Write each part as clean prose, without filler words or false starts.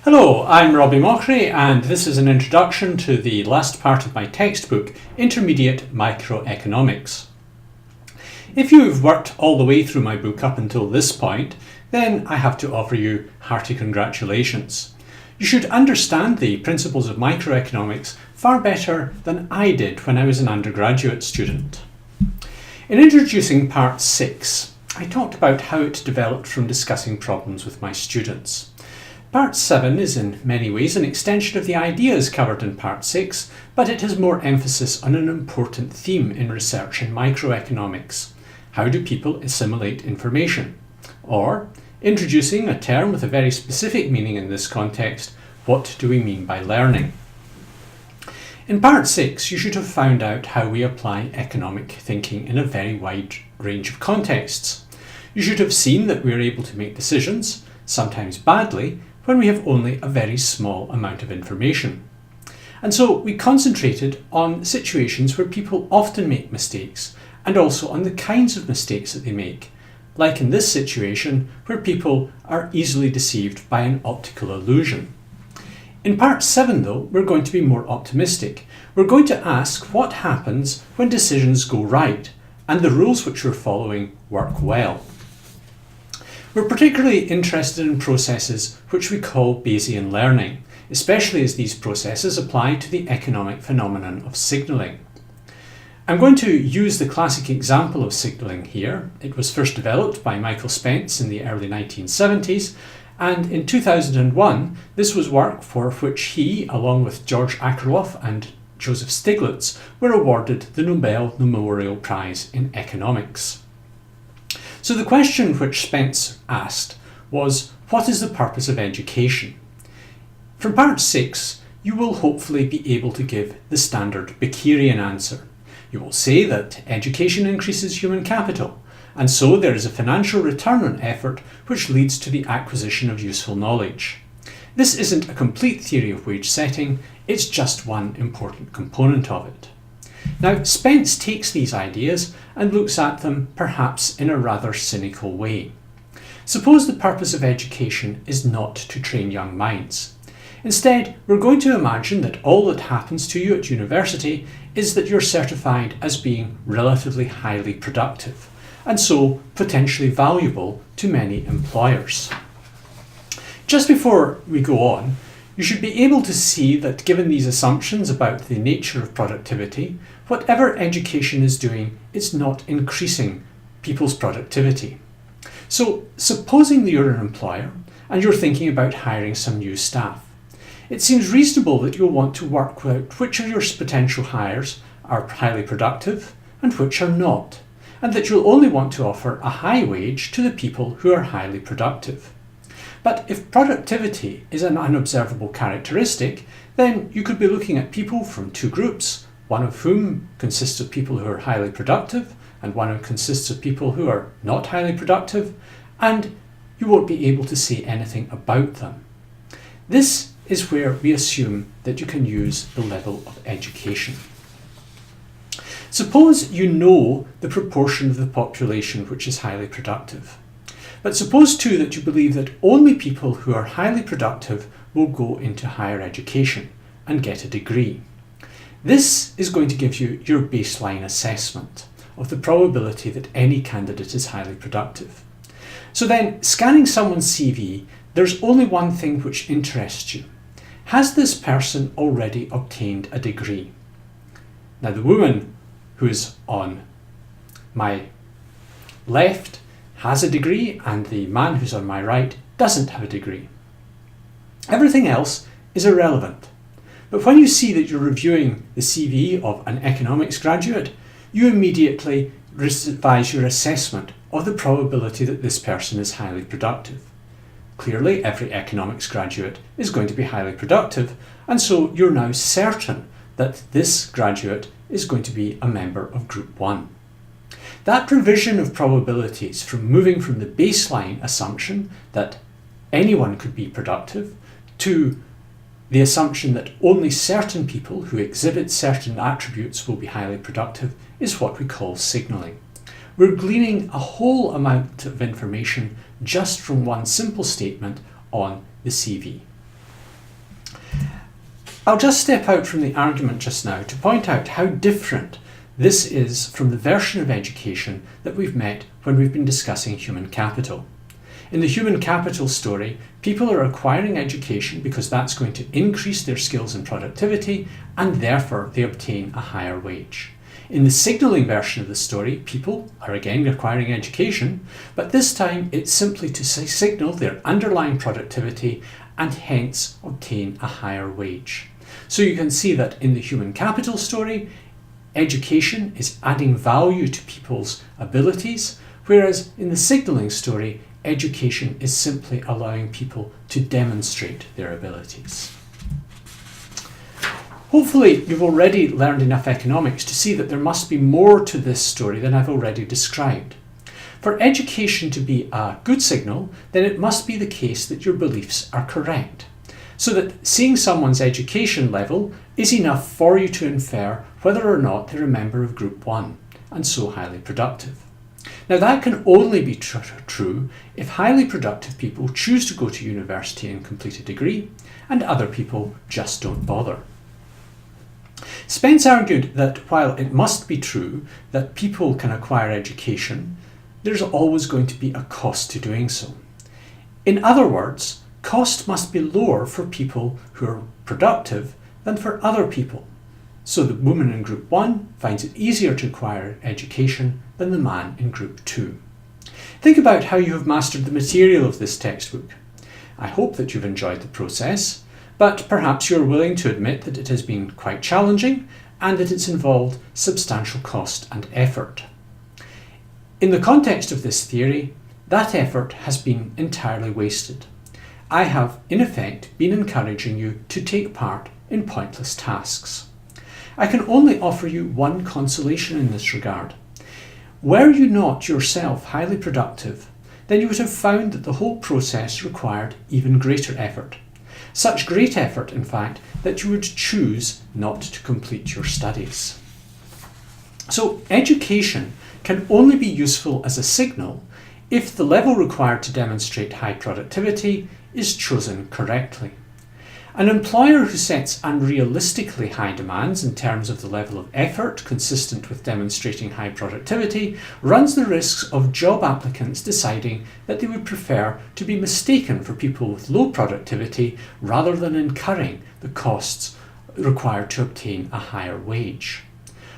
Hello, I'm Robbie Mochrie, and this is an introduction to the last part of my textbook, Intermediate Microeconomics. If you've worked all the way through my book up until this point, then I have to offer you hearty congratulations. You should understand the principles of microeconomics far better than I did when I was an undergraduate student. In introducing part 6, I talked about how it developed from discussing problems with my students. Part 7 is in many ways an extension of the ideas covered in Part 6, but it has more emphasis on an important theme in research in microeconomics. How do people assimilate information? Or, introducing a term with a very specific meaning in this context, what do we mean by learning? In Part 6, you should have found out how we apply economic thinking in a very wide range of contexts. You should have seen that we are able to make decisions, sometimes badly, when we have only a very small amount of information. And so we concentrated on situations where people often make mistakes and also on the kinds of mistakes that they make, like in this situation where people are easily deceived by an optical illusion. In part 7 though, we're going to be more optimistic. We're going to ask what happens when decisions go right and the rules which we're following work well. We're particularly interested in processes which we call Bayesian learning, especially as these processes apply to the economic phenomenon of signalling. I'm going to use the classic example of signalling here. It was first developed by Michael Spence in the early 1970s, and in 2001 this was work for which he, along with George Akerlof and Joseph Stiglitz, were awarded the Nobel Memorial Prize in Economics. So the question which Spence asked was, what is the purpose of education? From part 6, you will hopefully be able to give the standard Bakerian answer. You will say that education increases human capital, and so there is a financial return on effort which leads to the acquisition of useful knowledge. This isn't a complete theory of wage setting, it's just one important component of it. Now, Spence takes these ideas and looks at them perhaps in a rather cynical way. Suppose the purpose of education is not to train young minds. Instead, we're going to imagine that all that happens to you at university is that you're certified as being relatively highly productive, and so potentially valuable to many employers. Just before we go on, you should be able to see that given these assumptions about the nature of productivity, whatever education is doing, it's not increasing people's productivity. So supposing that you're an employer and you're thinking about hiring some new staff, it seems reasonable that you'll want to work out which of your potential hires are highly productive and which are not, and that you'll only want to offer a high wage to the people who are highly productive. But if productivity is an unobservable characteristic, then you could be looking at people from two groups, one of whom consists of people who are highly productive and one who consists of people who are not highly productive, and you won't be able to say anything about them. This is where we assume that you can use the level of education. Suppose you know the proportion of the population which is highly productive. But suppose too that you believe that only people who are highly productive will go into higher education and get a degree. This is going to give you your baseline assessment of the probability that any candidate is highly productive. So then, scanning someone's CV, there's only one thing which interests you. Has this person already obtained a degree? Now, the woman who is on my left has a degree and the man who's on my right doesn't have a degree. Everything else is irrelevant. But when you see that you're reviewing the CV of an economics graduate, you immediately revise your assessment of the probability that this person is highly productive. Clearly, every economics graduate is going to be highly productive, and so you're now certain that this graduate is going to be a member of Group 1. That provision of probabilities from moving from the baseline assumption that anyone could be productive to the assumption that only certain people who exhibit certain attributes will be highly productive is what we call signalling. We're gleaning a whole amount of information just from one simple statement on the CV. I'll just step out from the argument just now to point out how different this is from the version of education that we've met when we've been discussing human capital. In the human capital story, people are acquiring education because that's going to increase their skills and productivity, and therefore they obtain a higher wage. In the signalling version of the story, people are again acquiring education, but this time it's simply to signal their underlying productivity and hence obtain a higher wage. So you can see that in the human capital story, education is adding value to people's abilities, whereas in the signalling story, education is simply allowing people to demonstrate their abilities. Hopefully you've already learned enough economics to see that there must be more to this story than I've already described. For education to be a good signal, then it must be the case that your beliefs are correct, so that seeing someone's education level is enough for you to infer whether or not they're a member of Group 1 and so highly productive. Now that can only be true if highly productive people choose to go to university and complete a degree, and other people just don't bother. Spence argued that while it must be true that people can acquire education, there's always going to be a cost to doing so. In other words, cost must be lower for people who are productive than for other people. So the woman in Group 1 finds it easier to acquire education than the man in Group 2. Think about how you have mastered the material of this textbook. I hope that you've enjoyed the process, but perhaps you're willing to admit that it has been quite challenging and that it's involved substantial cost and effort. In the context of this theory, that effort has been entirely wasted. I have, in effect, been encouraging you to take part in pointless tasks. I can only offer you one consolation in this regard. Were you not yourself highly productive, then you would have found that the whole process required even greater effort. Such great effort, in fact, that you would choose not to complete your studies. So, education can only be useful as a signal if the level required to demonstrate high productivity is chosen correctly. An employer who sets unrealistically high demands in terms of the level of effort consistent with demonstrating high productivity runs the risks of job applicants deciding that they would prefer to be mistaken for people with low productivity rather than incurring the costs required to obtain a higher wage.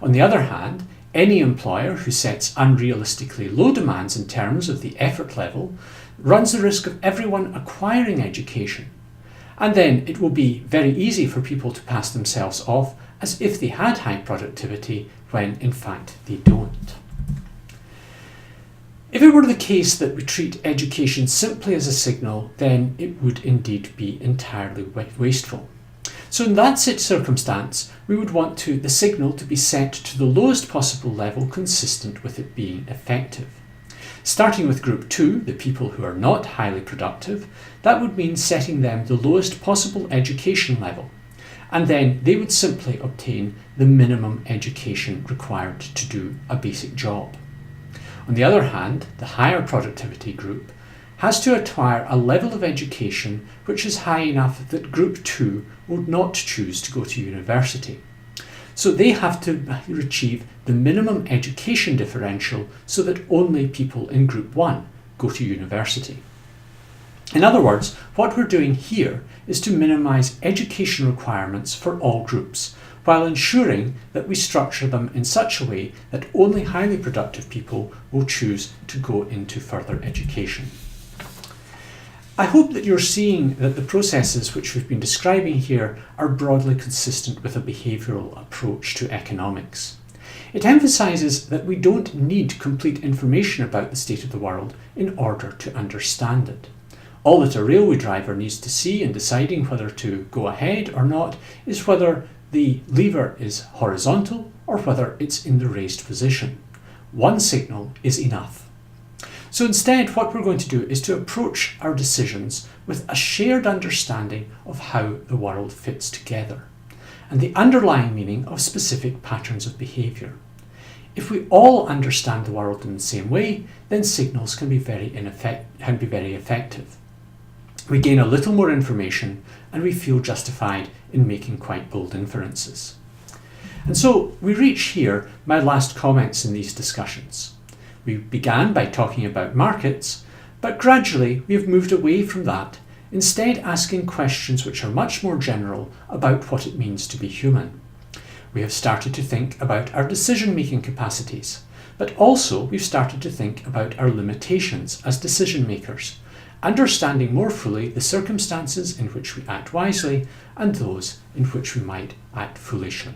On the other hand, any employer who sets unrealistically low demands in terms of the effort level runs the risk of everyone acquiring education, and then it will be very easy for people to pass themselves off as if they had high productivity when in fact they don't. If it were the case that we treat education simply as a signal, then it would indeed be entirely wasteful. So in that circumstance, we would want the signal to be set to the lowest possible level consistent with it being effective. Starting with Group 2, the people who are not highly productive, that would mean setting them the lowest possible education level, and then they would simply obtain the minimum education required to do a basic job. On the other hand, the higher productivity group has to acquire a level of education which is high enough that Group 2 would not choose to go to university. So they have to achieve the minimum education differential so that only people in Group 1 go to university. In other words, what we're doing here is to minimise education requirements for all groups, while ensuring that we structure them in such a way that only highly productive people will choose to go into further education. I hope that you're seeing that the processes which we've been describing here are broadly consistent with a behavioural approach to economics. It emphasises that we don't need complete information about the state of the world in order to understand it. All that a railway driver needs to see in deciding whether to go ahead or not is whether the lever is horizontal or whether it's in the raised position. One signal is enough. So instead, what we're going to do is to approach our decisions with a shared understanding of how the world fits together and the underlying meaning of specific patterns of behaviour. If we all understand the world in the same way, then signals can be very effective. We gain a little more information and we feel justified in making quite bold inferences. And so we reach here my last comments in these discussions. We began by talking about markets, but gradually we have moved away from that, instead asking questions which are much more general about what it means to be human. We have started to think about our decision-making capacities, but also we've started to think about our limitations as decision makers, understanding more fully the circumstances in which we act wisely and those in which we might act foolishly.